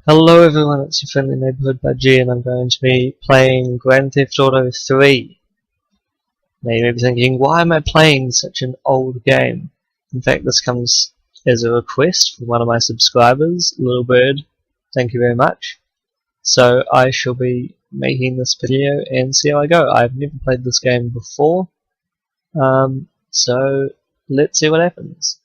Hello everyone, it's your friendly neighborhood Budgie, and I'm going to be playing Grand Theft Auto 3. Now you may be thinking, why am I playing such an old game? In fact, this comes as a request from one of my subscribers, Little Bird. Thank you very much. So I shall be making this video and see how I go. I've never played this game before, so let's see what happens.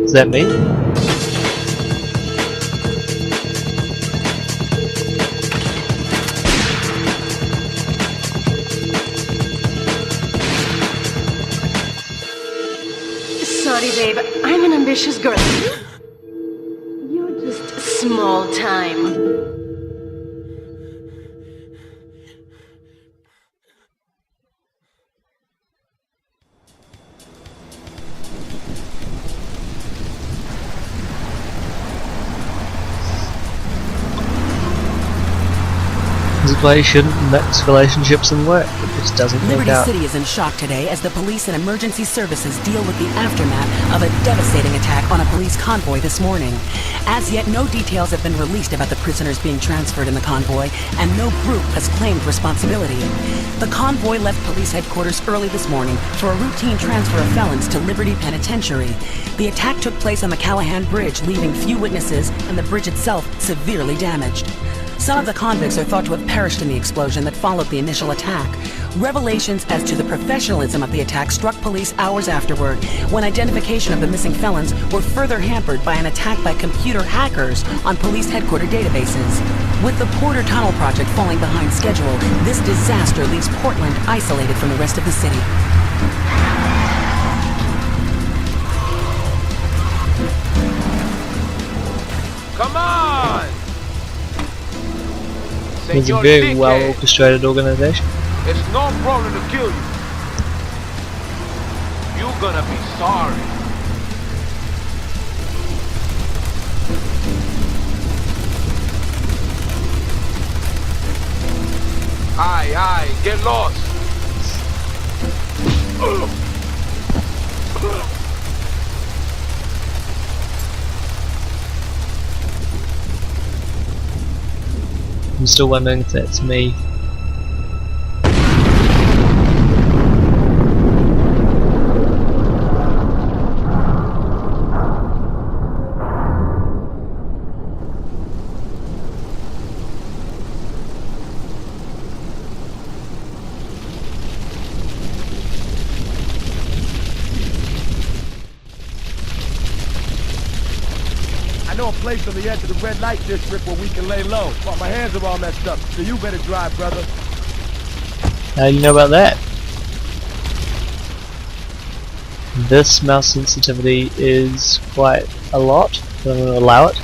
Is that me? Sorry, babe. I'm an ambitious girl. You're just small time. This is why you shouldn't mix relationships and work. It just doesn't work Liberty out. City is in shock today as the police and emergency services deal with the aftermath of a devastating attack on a police convoy this morning. As yet, no details have been released about the prisoners being transferred in the convoy, and no group has claimed responsibility. The convoy left police headquarters early this morning for a routine transfer of felons to Liberty Penitentiary. The attack took place on the Callahan Bridge, leaving few witnesses and the bridge itself severely damaged. Some of the convicts are thought to have perished in the explosion that followed the initial attack. Revelations as to the professionalism of the attack struck police hours afterward, when identification of the missing felons were further hampered by an attack by computer hackers on police headquarters databases. With the Porter Tunnel project falling behind schedule, this disaster leaves Portland isolated from the rest of the city. Come on! It's a very well orchestrated organization. It's no problem to kill you. You're gonna be sorry. Aye, get lost. I'm still wondering if that's me. I know a place on the edge of the red light district where we can lay low, but my hands are all messed up, so you better drive, brother. How do you know about that? This mouse sensitivity is quite a lot, but I'm going to allow it.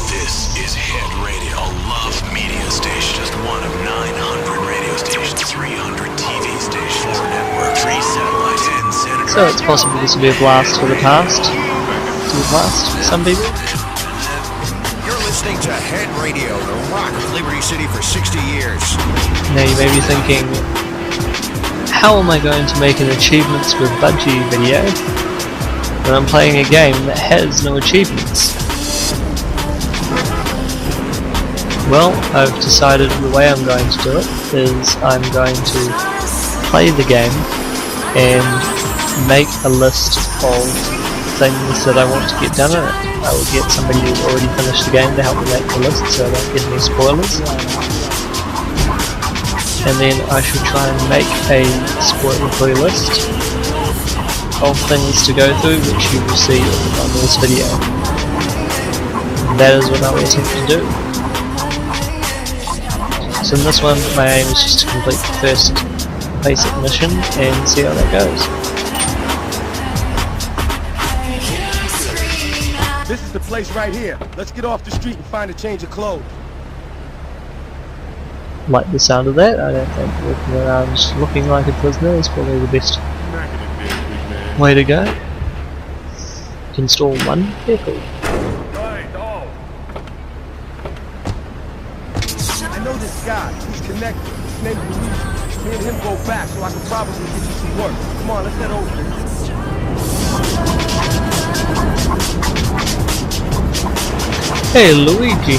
This is Head Radio, Love Media Station. Just one of 900 radio stations, 300 TV stations, 4 networks, 3 satellites, 10 senators. So it's possible this will be a blast for the past. Some people. You're listening to Head Radio, the rock of Liberty City for 60 years. Now you may be thinking, how am I going to make an achievements with Budgie video when I'm playing a game that has no achievements? Well, I've decided the way I'm going to do it is I'm going to play the game and make a list of things that I want to get done in it. I will get somebody who's already finished the game to help me make the list so I don't get any spoilers. And then I shall try and make a spoiler-free list of things to go through, which you will see at the bottom of this video. That is what I will attempt to do. So in this one, my aim is just to complete the first basic mission and see how that goes. This is the place right here. Let's get off the street and find a change of clothes. Like the sound of that? I don't think walking around just looking like a prisoner is probably the best way to go. Install one vehicle. Right, oh. connect. His name's Luigi. Me and him go back, so I can probably get you some work. Come on, let's head over there. Hey, Luigi.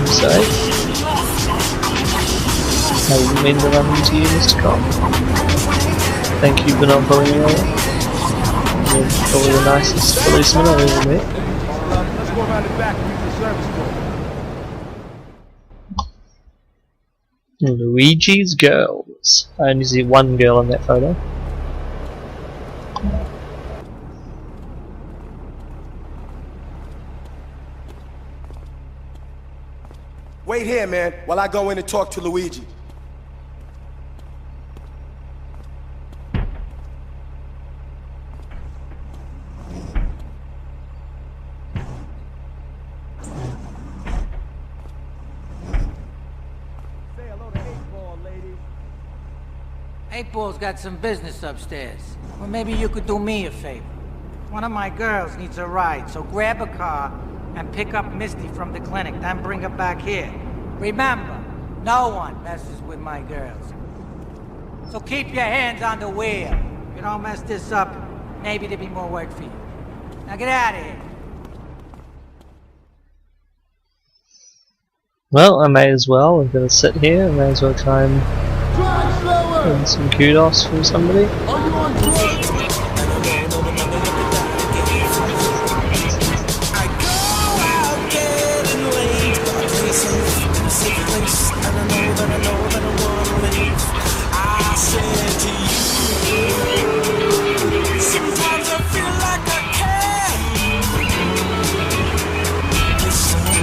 Sorry. I didn't mean to run into you, Mr. Cop. Thank you for not pulling me over. You're probably the nicest policeman I've ever met. Let's go around the back and use the service door. Luigi's Girls. I only see one girl in that photo. Wait here, man, while I go in and talk to Luigi. Say hello to 8-Ball, ladies. 8-Ball's got some business upstairs. Well, maybe you could do me a favor. One of my girls needs a ride, so grab a car and pick up Misty from the clinic, then bring her back here. Remember, no one messes with my girls. So keep your hands on the wheel. If you don't mess this up, maybe there'll be more work for you. Now get out of here. Well, I may as well. I'm going to sit here. I may as well try and earn some kudos from somebody.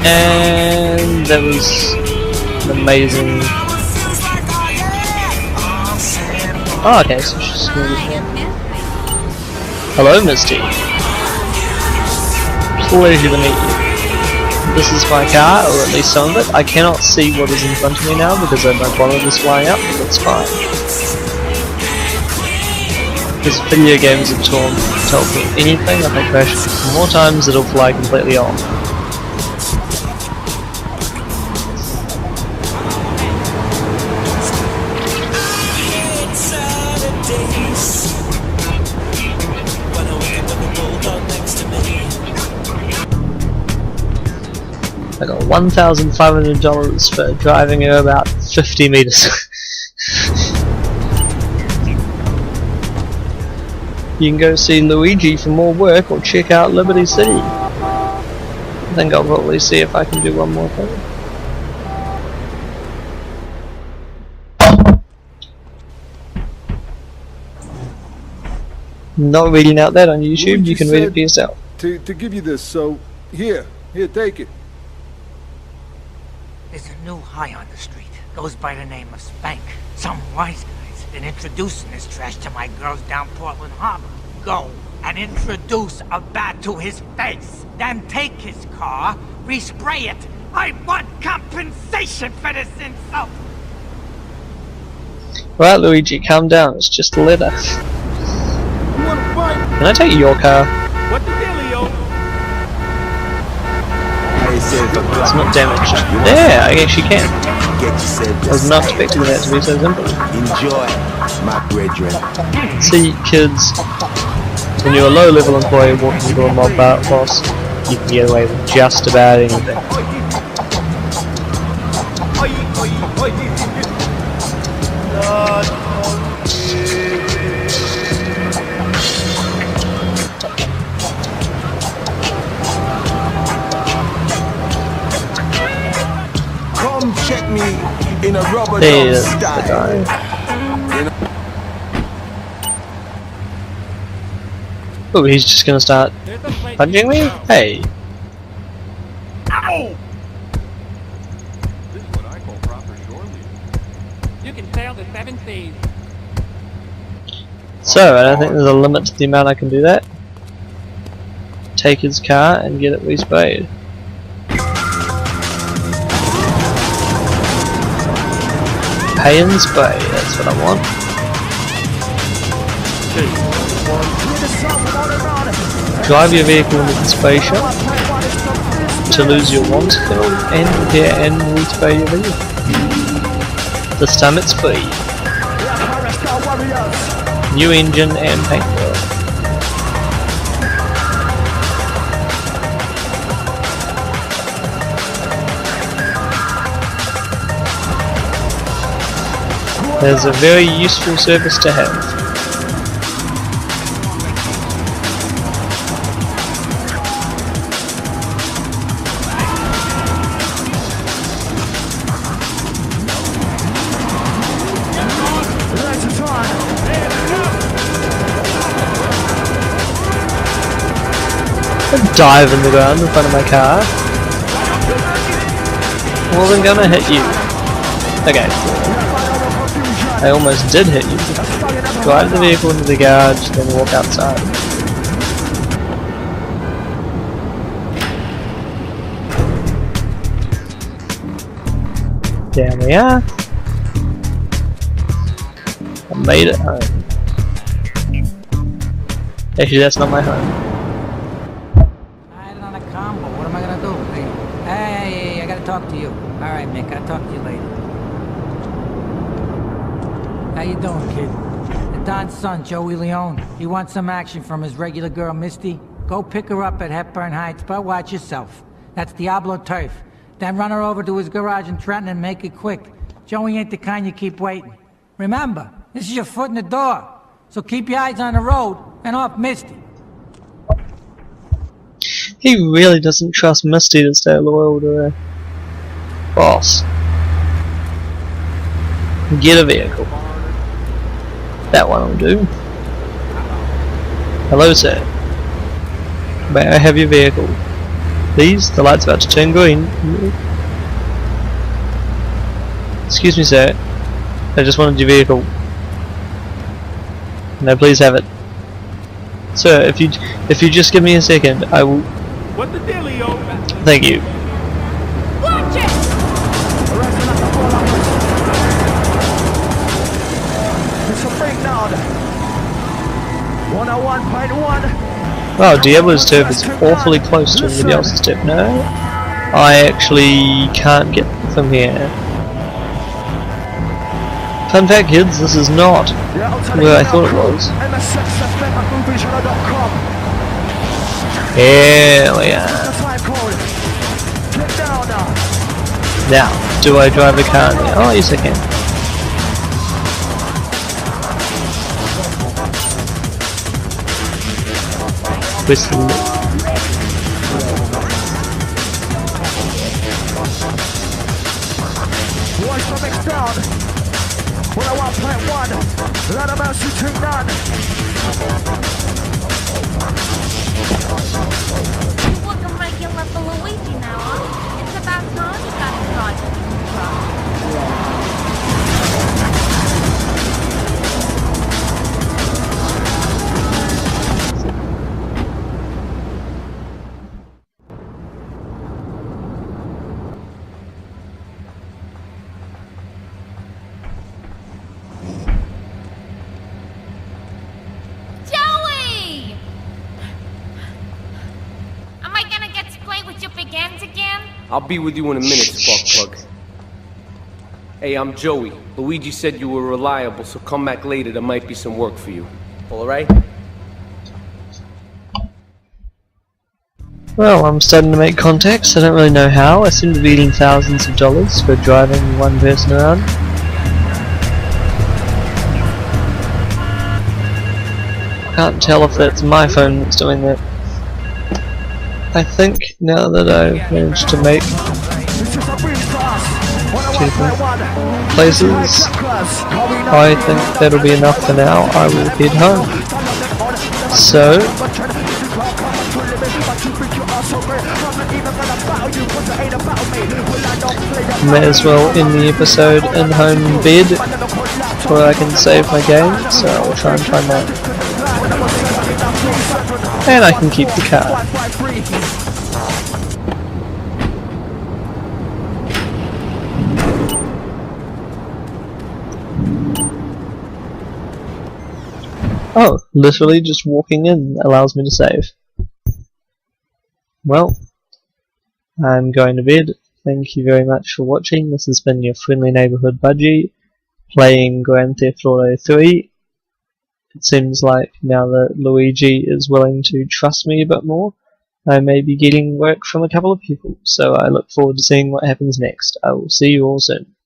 And that was an amazing. Oh, okay, so she's hello, Misty. Pleasure to meet you. This is my car, or at least some of it. I cannot see what is in front of me now because my bonnet is flying up, but that's fine. Because video games are told me anything, if I crash more times, it'll fly completely off. I got $1,500 for driving her about 50 meters. You can go see Luigi for more work or check out Liberty City. I think I'll probably see if I can do one more thing. Not reading out that on YouTube, you can read it for yourself. To give you this, so here, take it. There's a new high on the street. Goes by the name of Spank. Some wise guys been introducing this trash to my girls down Portland Harbor. Go and introduce a bat to his face. Then take his car, respray it. I want compensation for this insult. Right, Luigi, calm down. It's just a letter. Can I take your car? What the dealio? It's not damaged. Yeah, I guess you can. I was not expecting that to be so simple. Enjoy, my brethren. See, kids, when you're a low-level employee walking into a mob boss, you can get away with just about anything. Come check me in a rubber Hey, dub that's the style. guy. Oh, he's just gonna start punching me? Hey. Ow! This is what I call proper shore leave. You can sail the 7 seas. So, I don't think there's a limit to the amount I can do that. Take his car and get it resprayed. Pay and spray, that's what I want. Drive your vehicle into the spray shop. to lose your wand skill and repair and respray your vehicle. This time it's free. New engine and paint job. There's a very useful service to have. Dive in the ground in front of my car. Wasn't gonna hit you. Okay. I almost did hit you. Drive the vehicle into the garage, then walk outside. There we are. I made it home. Actually, that's not my home. Talk to you. Alright, Mick, I'll talk to you later. How you doing, kid? The Don's son, Joey Leone. He wants some action from his regular girl, Misty. Go pick her up at Hepburn Heights, but watch yourself. That's Diablo turf. Then run her over to his garage in Trenton and make it quick. Joey ain't the kind you keep waiting. Remember, this is your foot in the door. So keep your eyes on the road and off Misty. He really doesn't trust Misty to stay loyal to her boss. Get a vehicle. That one will do. Hello, sir. May I have your vehicle? Please, the light's about to turn green. Excuse me, sir. I just wanted your vehicle. Now, please have it. Sir, if you just give me a second, I will. What the dealio? Thank you. Watch it! It's a breakdown. 101.1. Wow, Diablo's turf is awfully close to everybody else's turf. No, I actually can't get from here. Fun fact, kids, this is not where I thought it was. Here we are. Now, do I drive a car in there? Oh, yes I can. Whistle. Let him out, you take none. You look a regular for Luigi now, huh? It's about time you got a project in the truck. I'll be with you in a minute, Spark Plug. Hey, I'm Joey. Luigi said you were reliable, so come back later. There might be some work for you. Alright? Well, I'm starting to make contacts. I don't really know how. I seem to be eating thousands of dollars for driving one person around. I can't tell if that's my phone that's doing that. I think now that I've managed to make 2 places, I think that'll be enough for now. I will head home. So, may as well end the episode in home bed where I can save my game, so I'll try and find that. And I can keep the car. Oh, literally just walking in allows me to save. Well, I'm going to bed. Thank you very much for watching. This has been your friendly neighbourhood Budgie, playing Grand Theft Auto 3. It seems like now that Luigi is willing to trust me a bit more, I may be getting work from a couple of people, so I look forward to seeing what happens next. I will see you all soon.